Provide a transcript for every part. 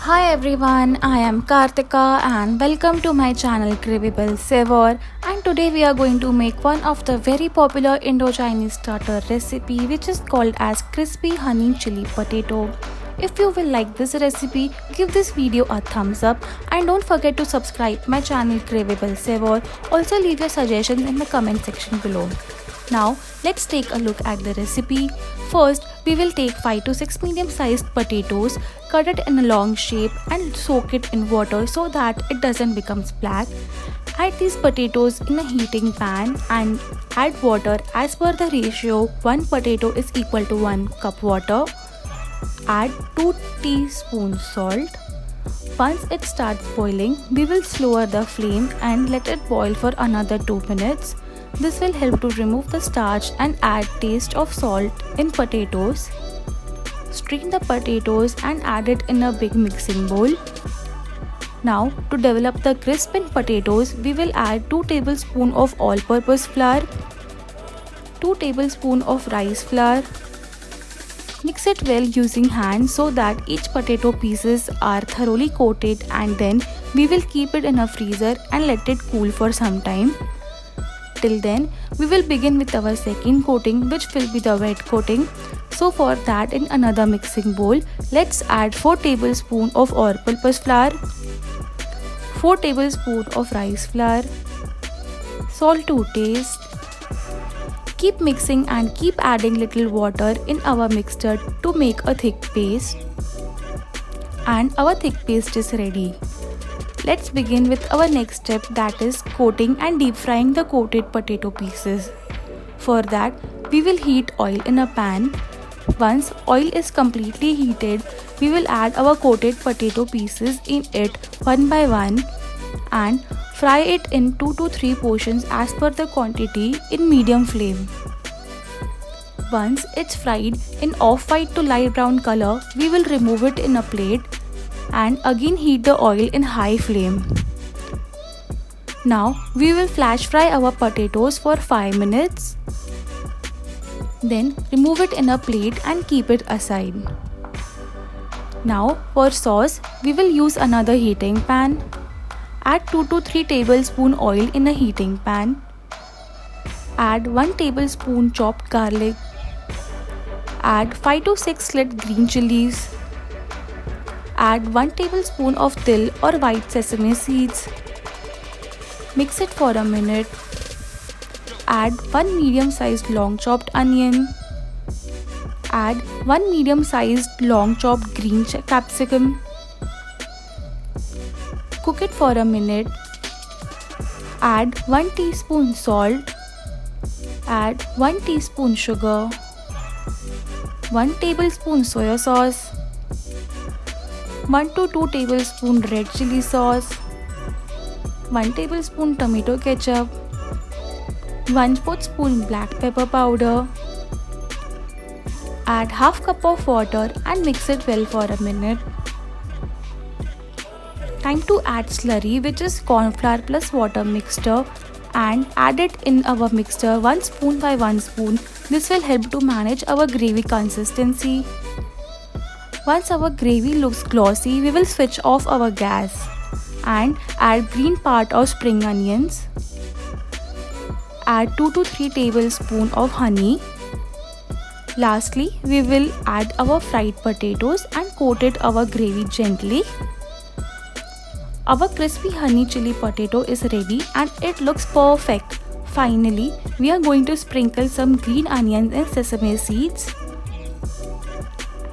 Hi everyone, I am Kartika and welcome to my channel Cravable Savor, and today we are going to make one of the very popular Indo-Chinese starter recipe which is called as crispy honey chili potato. If you will like this recipe, give this video a thumbs up and don't forget to subscribe my channel Cravable Savor. Also leave your suggestions in the comment section below. Now let's take a look at the recipe. First, we will take 5 to 6 medium-sized potatoes, cut it in a long shape and soak it in water so that it doesn't become black. Add these potatoes in a heating pan and add water as per the ratio 1 potato is equal to 1 cup water. Add 2 teaspoons salt. Once it starts boiling, we will lower the flame and let it boil for another 2 minutes. This will help to remove the starch and add taste of salt in potatoes. Strain the potatoes and add it in a big mixing bowl. Now to develop the crisp in potatoes, we will add 2 tablespoons of all-purpose flour, 2 tablespoons of rice flour. Mix it well using hands so that each potato pieces are thoroughly coated, and then we will keep it in a freezer and let it cool for some time. Till then, we will begin with our second coating, which will be the wet coating. So for that, in another mixing bowl, let's add 4 tablespoons of all-purpose flour, 4 tablespoons of rice flour, salt to taste. Keep mixing and keep adding little water in our mixture to make a thick paste. And our thick paste is ready. Let's begin with our next step, that is coating and deep frying the coated potato pieces. For that, we will heat oil in a pan. Once oil is completely heated, we will add our coated potato pieces in it one by one and fry it in 2 to 3 portions as per the quantity in medium flame. Once it's fried in off-white to light brown color, we will remove it in a plate and again heat the oil in high flame. Now we will flash fry our potatoes for 5 minutes. Then remove it in a plate and keep it aside. Now for sauce, we will use another heating pan. Add 2 to 3 tablespoons oil in a heating pan. Add 1 tablespoon chopped garlic. Add 5 to 6 sliced green chilies. Add 1 tablespoon of til or white sesame seeds. Mix it for a minute. Add 1 medium-sized long chopped onion. Add 1 medium-sized long chopped green capsicum. Cook it for a minute. Add 1 teaspoon salt. Add 1 teaspoon sugar. 1 tablespoon soya sauce. 1 to 2 tablespoon red chili sauce, 1 tablespoon tomato ketchup, 1/4 spoon black pepper powder. Add half cup of water and mix it well for a minute. Time to add slurry, which is corn flour plus water mixture, and add it in our mixture 1 spoon by 1 spoon. This will help to manage our gravy consistency. Once our gravy looks glossy, we will switch off our gas and add green part of spring onions. Add 2 to 3 tablespoons of honey. Lastly, we will add our fried potatoes and coat it our gravy gently. Our crispy honey chili potato is ready and it looks perfect. Finally, we are going to sprinkle some green onions and sesame seeds.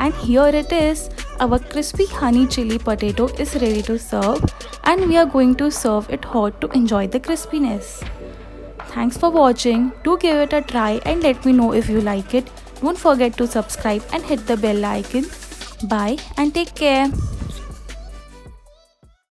And here it is, our crispy honey chili potato is ready to serve, and we are going to serve it hot to enjoy the crispiness. Thanks for watching. Do give it a try and let me know if you like it. Don't forget to subscribe and hit the bell icon. Bye and take care.